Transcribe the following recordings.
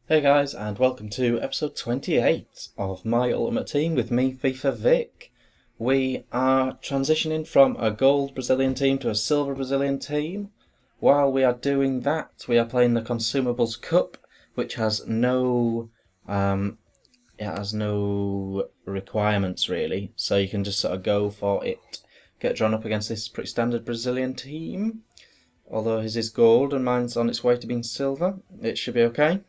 Hey guys, and welcome to episode 28 of My Ultimate Team with me, FIFA Vic. We are transitioning from a gold Brazilian team to a silver Brazilian team. While we are doing that, we are playing the Consumables Cup, which has no requirements really, so you can just sort of go for it. Get drawn up against this pretty standard Brazilian team. Although his is gold and mine's on its way to being silver, it should be okay.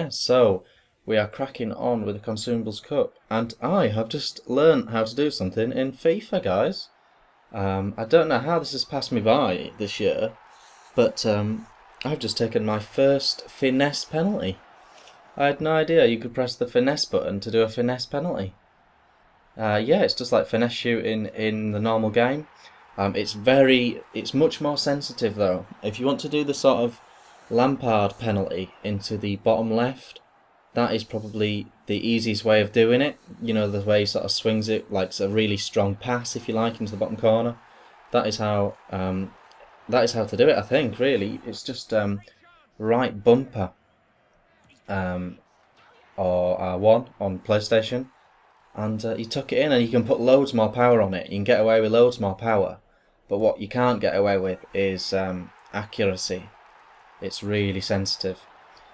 So we are cracking on with the Consumables Cup, and I have just learned how to do something in FIFA, guys. I don't know how this has passed me by this year, but I've just taken my first finesse penalty. I had no idea you could press the finesse button to do a finesse penalty. It's just like finesse shooting in the normal game. It's much more sensitive though. If you want to do the sort of Lampard penalty into the bottom left, that is probably the easiest way of doing it. You know, the way he sort of swings it like it's a really strong pass, if you like, into the bottom corner. That is how to do it, I think, really. It's just right bumper or R1 on PlayStation, and you tuck it in and you can put loads more power on it. You can get away with loads more power, but what you can't get away with is accuracy. It's really sensitive,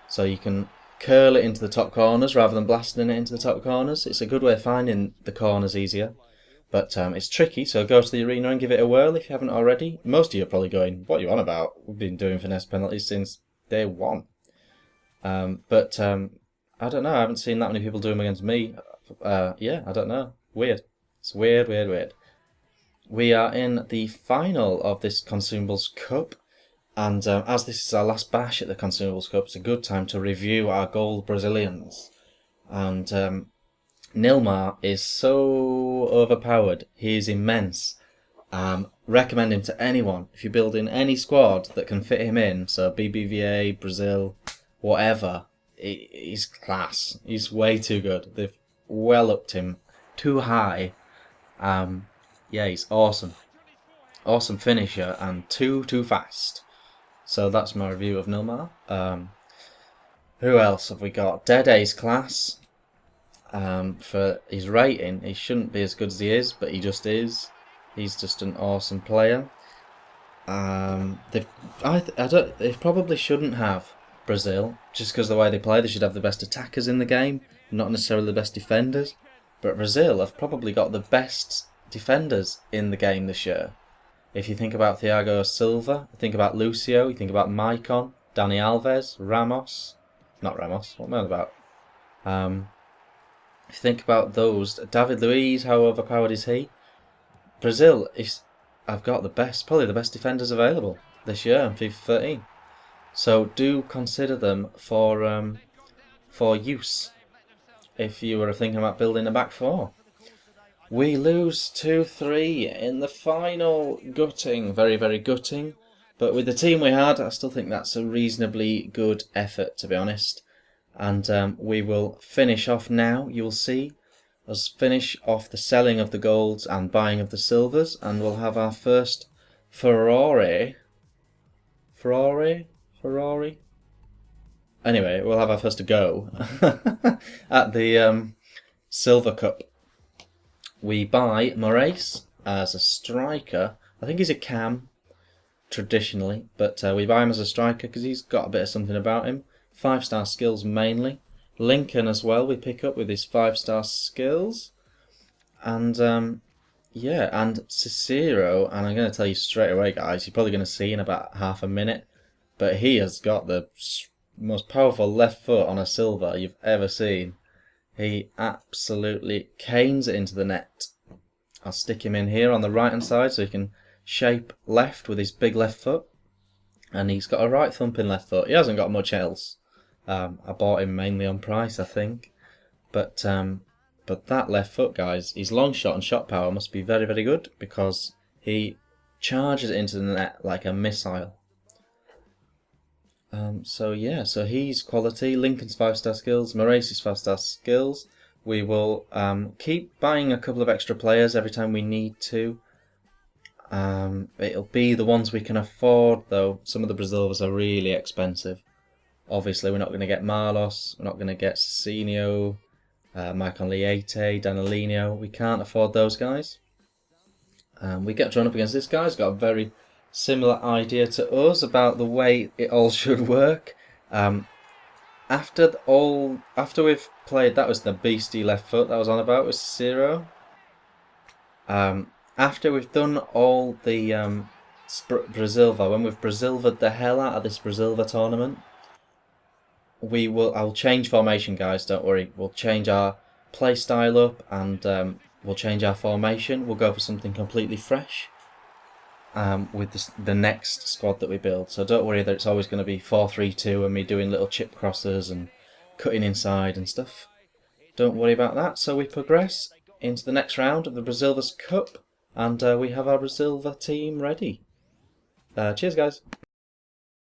so you can curl it into the top corners rather than blasting it into the top corners. It's a good way of finding the corners easier, but it's tricky, so go to the arena and give it a whirl if you haven't already. Most of you are probably going, what are you on about? We've been doing finesse penalties since day one. I don't know, I haven't seen that many people do them against me. I don't know. Weird. It's weird. We are in the final of this Consumables Cup. And as this is our last bash at the Consumables Cup, it's a good time to review our gold Brazilians. And Nilmar is so overpowered. He is immense. Recommend him to anyone. If you're building any squad that can fit him in, so BBVA, Brazil, whatever, he's class. He's way too good. They've well upped him too high. He's awesome. Awesome finisher and too fast. So that's my review of Nilmar. Who else have we got? Dede's class. For his rating, he shouldn't be as good as he is, but he just is. He's just an awesome player. They probably shouldn't have Brazil, just because of the way they play. They should have the best attackers in the game, not necessarily the best defenders. But Brazil have probably got the best defenders in the game this year. If you think about Thiago Silva, you think about Lucio, you think about Maicon, Dani Alves, not Ramos, what am I on about? If you think about those, David Luiz, how overpowered is he? Brazil I've got probably the best defenders available this year in FIFA 13. So do consider them for use if you were thinking about building a back four. We lose 2-3 in the final. Gutting, very, very gutting. But with the team we had, I still think that's a reasonably good effort, to be honest. And we will finish off now. You will see us finish off the selling of the golds and buying of the silvers. And we'll have our first Ferrari. Anyway, we'll have our first go at the Silver Cup. We buy Moraes as a striker. I think he's a cam, traditionally, but we buy him as a striker because he's got a bit of something about him. 5-star skills mainly. Lincoln as well we pick up with his 5-star skills. And and Cicero, and I'm going to tell you straight away, guys, you're probably going to see in about half a minute, but he has got the most powerful left foot on a silver you've ever seen. He absolutely canes it into the net. I'll stick him in here on the right hand side so he can shape left with his big left foot. And he's got a right thumping left foot. He hasn't got much else. I bought him mainly on price, I think. But that left foot, guys, his long shot and shot power must be very, very good because he charges it into the net like a missile. So he's quality. Lincoln's 5-star skills, Moraes' 5-star skills. We will keep buying a couple of extra players every time we need to. It'll be the ones we can afford, though. Some of the brazilvers are really expensive. Obviously, we're not going to get Marlos, we're not going to get Cicinho, Maicon Liete, Danilino. We can't afford those guys. We get drawn up against this guy. He's got a very similar idea to us about the way it all should work. After we've played, that was the beastie left foot that I was on about with Cicero. After we've done all the brazilver, when we've brazilvered the hell out of this brazilver tournament, I'll change formation, guys. Don't worry. We'll change our play style up, and we'll change our formation. We'll go for something completely fresh with the next squad that we build. So don't worry that it's always going to be 4-3-2 and me doing little chip crosses and cutting inside and stuff. Don't worry about that. So we progress into the next round of the Brazilvers Cup, and we have our Brazilver team ready. Cheers, guys.